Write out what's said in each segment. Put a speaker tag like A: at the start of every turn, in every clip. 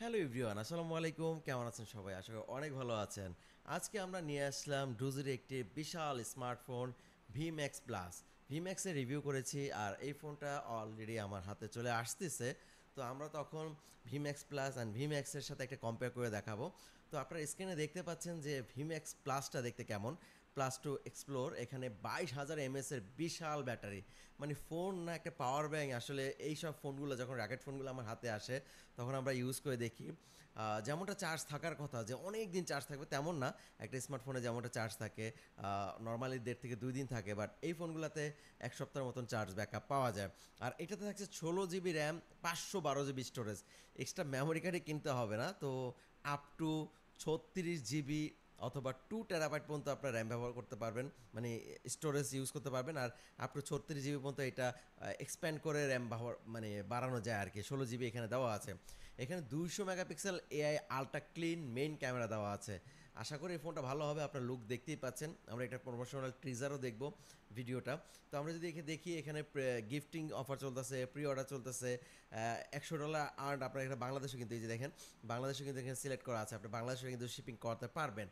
A: Hello everyone, আসসালামু আলাইকুম। কেমন আছেন সবাই? আশা করি অনেক ভালো আছেন। আজকে আমরা নিয়ে আসলাম ডুজির একটি বিশাল স্মার্টফোন ভিম্যাক্স প্লাস। ভিম্যাক্সের রিভিউ করেছি আর এই ফোনটা অলরেডি আমার হাতে চলে আসতেছে। তো আমরা তখন ভিম্যাক্স প্লাস অ্যান্ড ভিম্যাক্সের সাথে একটা কম্পেয়ার করে দেখাবো। তো আপনারা স্ক্রিনে দেখতে পাচ্ছেন যে ভিম্যাক্স প্লাসটা দেখতে কেমন। প্লাস টু এক্সপ্লোর, এখানে 22,000 mAh-এর বিশাল ব্যাটারি, মানে ফোন না একটা পাওয়ার ব্যাংক। আসলে এই সব ফোনগুলো যখন র্যাকেট ফোনগুলো আমার হাতে আসে তখন আমরা ইউজ করে দেখি যেমনটা চার্জ থাকার কথা যে অনেক দিন চার্জ থাকবে তেমন না। একটা স্মার্টফোনে যেমনটা চার্জ থাকে নর্মালি 1.5 থেকে 2 দিন থাকে, বাট এই ফোনগুলোতে 1 সপ্তাহের মতন চার্জ ব্যাকআপ পাওয়া যায়। আর এটাতে থাকছে 16 GB RAM, 512 GB storage. Extra memory কার্ডই কিনতে হবে না। তো আপ টু 36 জিবি অথবা 2 টেরাবাইট পর্যন্ত আপনার র্যাম ব্যবহার করতে পারবেন, মানে স্টোরেজ ইউজ করতে পারবেন। আর আপ টু 36 জিবি পর্যন্ত এটা এক্সপ্যান্ড করে র্যাম ব্যবহার মানে বাড়ানো যায় আর কি। 16 জিবি এখানে দেওয়া আছে। এখানে 200 megapixel AI ultra clean main camera দেওয়া আছে। আশা করি এই ফোনটা ভালো হবে। আপনার লুক দেখতেই পাচ্ছেন। আমরা একটা প্রমোশনাল ট্রিজারও দেখব ভিডিওটা। তো আমরা যদি দেখি এখানে গিফটিং অফার চলতেছে, প্রি অর্ডার চলতেছে। $100 আর্ন আপনার এখানে বাংলাদেশে, কিন্তু এই যে দেখেন বাংলাদেশে কিন্তু এখানে সিলেক্ট করা আছে, আপনি বাংলাদেশে কিন্তু শিপিং করতে পারবেন।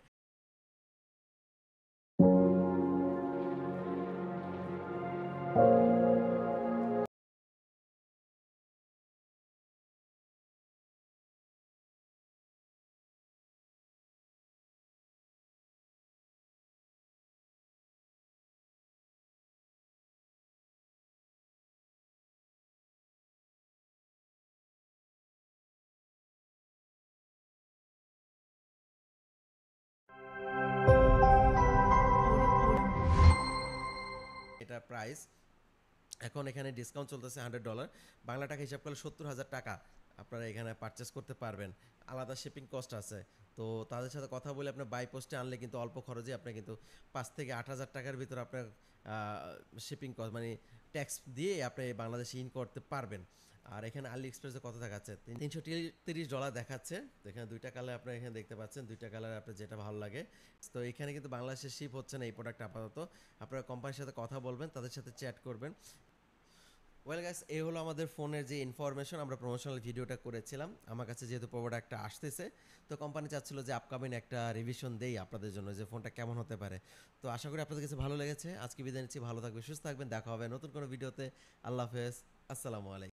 A: এটা প্রাইস এখন এখানে ডিসকাউন্ট চলতেছে $100, বাংলা টাকা হিসাব করলে 70,000 টাকা আপনারা এখানে পারচেস করতে পারবেন। আলাদা শিপিং কস্ট আছে। তো তাদের সাথে কথা বলে আপনার বাই পোস্টে আনলে কিন্তু অল্প খরচে আপনি কিন্তু 5 থেকে 8 হাজার টাকার ভিতরে আপনার শিপিং কস্ট মানে ট্যাক্স দিয়ে আপনি বাংলাদেশে ইন করতে পারবেন। আর এখানে আলি এক্সপ্রেসে কত দেখাচ্ছে? $330 দেখাচ্ছে। তো এখানে দুইটা কালার আপনারা এখানে দেখতে পাচ্ছেন, দুইটা কালার আপনার যেটা ভালো লাগে। তো এখানে কিন্তু বাংলাদেশে শিপ হচ্ছে না এই প্রোডাক্ট আপাতত। আপনারা কোম্পানির সাথে কথা বলবেন, তাদের সাথে চ্যাট করবেন। ওয়েল গাইস, এই হলো আমাদের ফোনের যে ইনফরমেশন। আমরা প্রমোশনাল ভিডিওটা করেছিলাম। আমার কাছে যেহেতু প্রোডাক্টটা আসতেছে, তো কোম্পানি চাচ্ছিল যে আপকামিং একটা রিভিশন দেই আপনাদের জন্য যে ফোনটা কেমন হতে পারে। তো আশা করি আপনাদের কাছে ভালো লেগেছে। আজকে বিদায় নিচ্ছি, ভালো থাকবেন, সুস্থ থাকবেন, দেখা হবে নতুন কোনো ভিডিওতে। আল্লাহ হাফেজ, আসসালামু আলাইকুম।